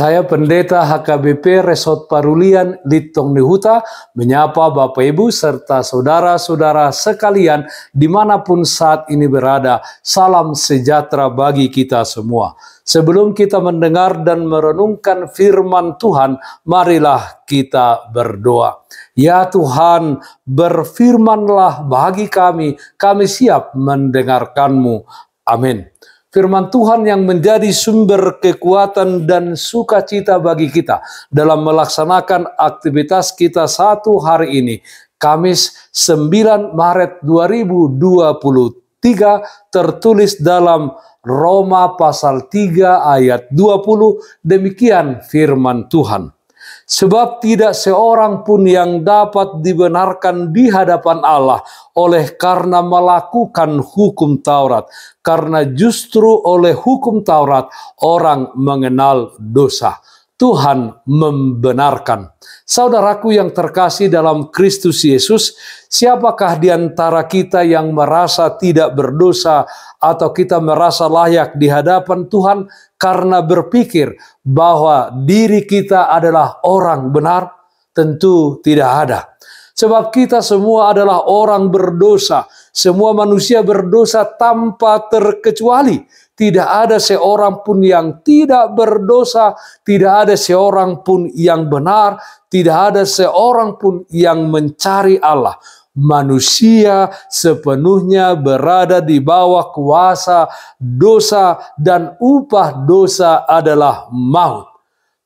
Saya Pendeta HKBP Resort Parulian Litong Nihuta menyapa Bapak Ibu serta saudara-saudara sekalian dimanapun saat ini berada. Salam sejahtera bagi kita semua. Sebelum kita mendengar dan merenungkan firman Tuhan, marilah kita berdoa. Ya Tuhan, berfirmanlah bagi kami siap mendengarkan-Mu. Amin. Firman Tuhan yang menjadi sumber kekuatan dan sukacita bagi kita dalam melaksanakan aktivitas kita satu hari ini, Kamis 9 Maret 2023, tertulis dalam Roma pasal 3 ayat 20, demikian firman Tuhan. Sebab tidak seorang pun yang dapat dibenarkan di hadapan Allah oleh karena melakukan hukum Taurat. Karena justru oleh hukum Taurat orang mengenal dosa. Tuhan membenarkan. Saudaraku yang terkasih dalam Kristus Yesus, siapakah di antara kita yang merasa tidak berdosa atau kita merasa layak di hadapan Tuhan karena berpikir bahwa diri kita adalah orang benar? Tentu tidak ada. Sebab kita semua adalah orang berdosa. Semua manusia berdosa tanpa terkecuali. Tidak ada seorang pun yang tidak berdosa, tidak ada seorang pun yang benar, tidak ada seorang pun yang mencari Allah. Manusia sepenuhnya berada di bawah kuasa dosa dan upah dosa adalah maut.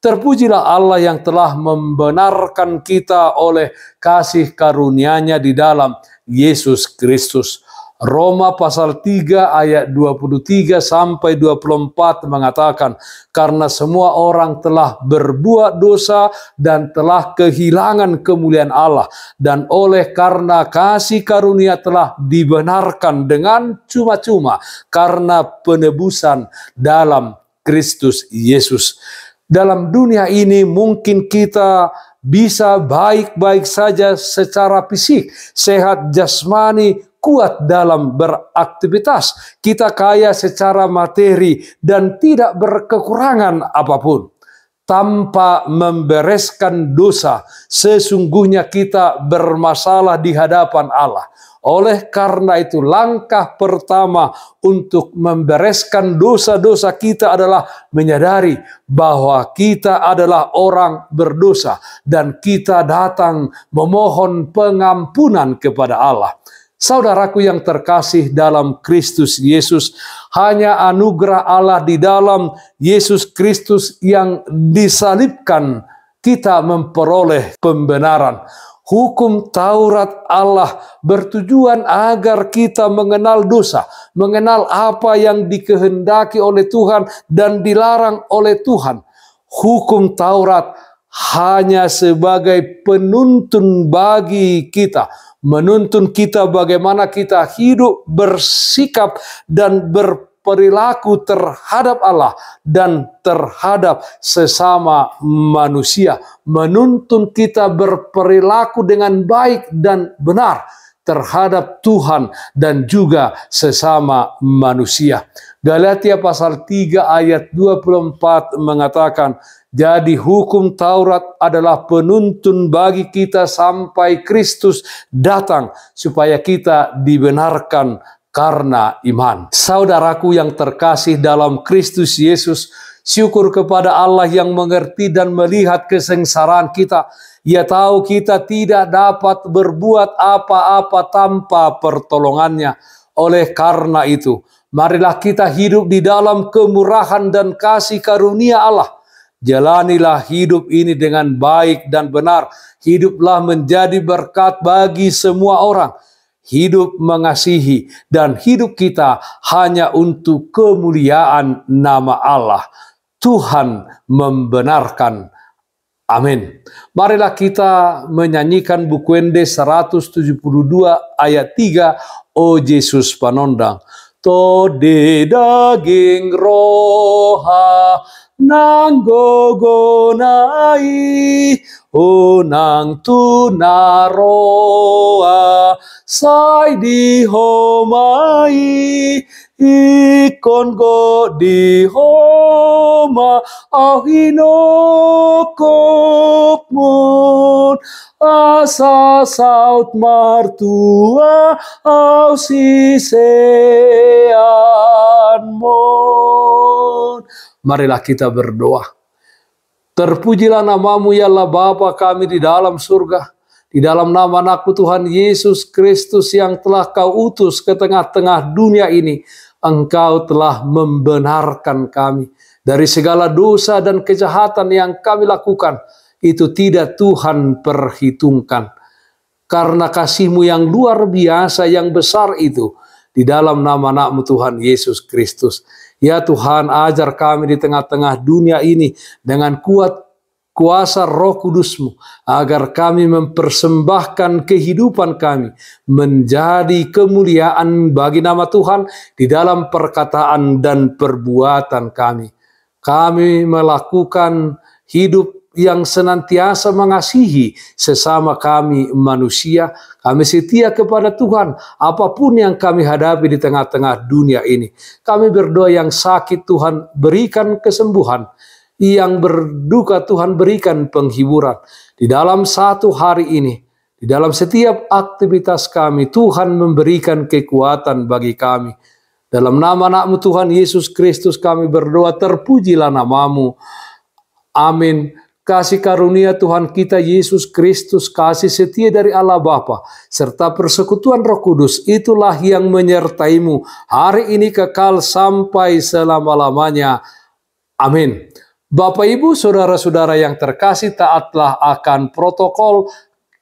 Terpujilah Allah yang telah membenarkan kita oleh kasih karunia-Nya di dalam Yesus Kristus. Roma pasal 3 ayat 23 sampai 24 mengatakan, karena semua orang telah berbuat dosa dan telah kehilangan kemuliaan Allah, dan oleh karena kasih karunia telah dibenarkan dengan cuma-cuma karena penebusan dalam Kristus Yesus. Dalam dunia ini mungkin kita bisa baik-baik saja secara fisik, sehat jasmani, kuat dalam beraktivitas, kita kaya secara materi dan tidak berkekurangan apapun. Tanpa membereskan dosa, sesungguhnya kita bermasalah di hadapan Allah. Oleh karena itu, langkah pertama untuk membereskan dosa-dosa kita adalah menyadari bahwa kita adalah orang berdosa dan kita datang memohon pengampunan kepada Allah. Saudaraku yang terkasih dalam Kristus Yesus, hanya anugerah Allah di dalam Yesus Kristus yang disalibkan kita memperoleh pembenaran. Hukum Taurat Allah bertujuan agar kita mengenal dosa, mengenal apa yang dikehendaki oleh Tuhan dan dilarang oleh Tuhan. Hukum Taurat hanya sebagai penuntun bagi kita, menuntun kita bagaimana kita hidup, bersikap, dan berperilaku terhadap Allah dan terhadap sesama manusia. Menuntun kita berperilaku dengan baik dan benar terhadap Tuhan dan juga sesama manusia. Galatia pasal 3 ayat 24 mengatakan, jadi hukum Taurat adalah penuntun bagi kita sampai Kristus datang supaya kita dibenarkan karena iman. Saudaraku yang terkasih dalam Kristus Yesus, syukur kepada Allah yang mengerti dan melihat kesengsaraan kita. Ia tahu kita tidak dapat berbuat apa-apa tanpa pertolongannya. Oleh karena itu, marilah kita hidup di dalam kemurahan dan kasih karunia Allah. Jalanilah hidup ini dengan baik dan benar. Hiduplah menjadi berkat bagi semua orang. Hidup mengasihi dan hidup kita hanya untuk kemuliaan nama Allah. Tuhan membenarkan. Amin. Marilah kita menyanyikan Bukuende 172 ayat 3. O Yesus panondang. Tode daging roha nanggogonai unang tunaroa sai di homai ikon go di homa ahinokokmon asa saut martua au siseanmon. Marilah kita berdoa. Terpujilah namamu ya Allah Bapa kami di dalam surga. Di dalam nama anakmu Tuhan Yesus Kristus yang telah kau utus ke tengah-tengah dunia ini, engkau telah membenarkan kami dari segala dosa dan kejahatan yang kami lakukan. Itu tidak Tuhan perhitungkan. Karena kasih-Mu yang luar biasa, yang besar itu, di dalam nama anakmu Tuhan Yesus Kristus. Ya Tuhan, ajar kami di tengah-tengah dunia ini dengan kuat kuasa Roh Kudus-Mu, agar kami mempersembahkan kehidupan kami menjadi kemuliaan bagi nama Tuhan di dalam perkataan dan perbuatan kami. Kami melakukan hidup yang senantiasa mengasihi sesama kami manusia. Kami setia kepada Tuhan apapun yang kami hadapi di tengah-tengah dunia ini. Kami berdoa yang sakit Tuhan berikan kesembuhan, yang berduka Tuhan berikan penghiburan. Di dalam satu hari ini, di dalam setiap aktivitas kami, Tuhan memberikan kekuatan bagi kami. Dalam nama anakmu Tuhan Yesus Kristus kami berdoa, terpujilah namamu. Amin. Kasih karunia Tuhan kita Yesus Kristus, kasih setia dari Allah Bapa, serta persekutuan Roh Kudus, itulah yang menyertaimu hari ini kekal sampai selama-lamanya. Amin. Bapak, Ibu, saudara-saudara yang terkasih, taatlah akan protokol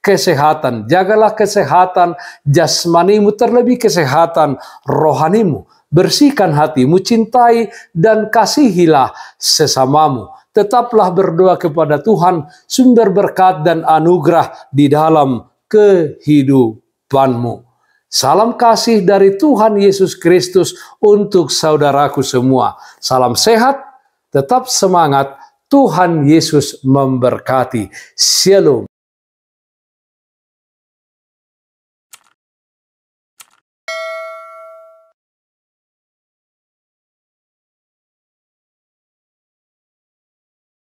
kesehatan. Jagalah kesehatan jasmanimu, terlebih kesehatan rohanimu. Bersihkan hatimu, cintai dan kasihilah sesamamu. Tetaplah berdoa kepada Tuhan, sumber berkat dan anugerah di dalam kehidupanmu. Salam kasih dari Tuhan Yesus Kristus untuk saudaraku semua. Salam sehat, tetap semangat, Tuhan Yesus memberkati. Shalom.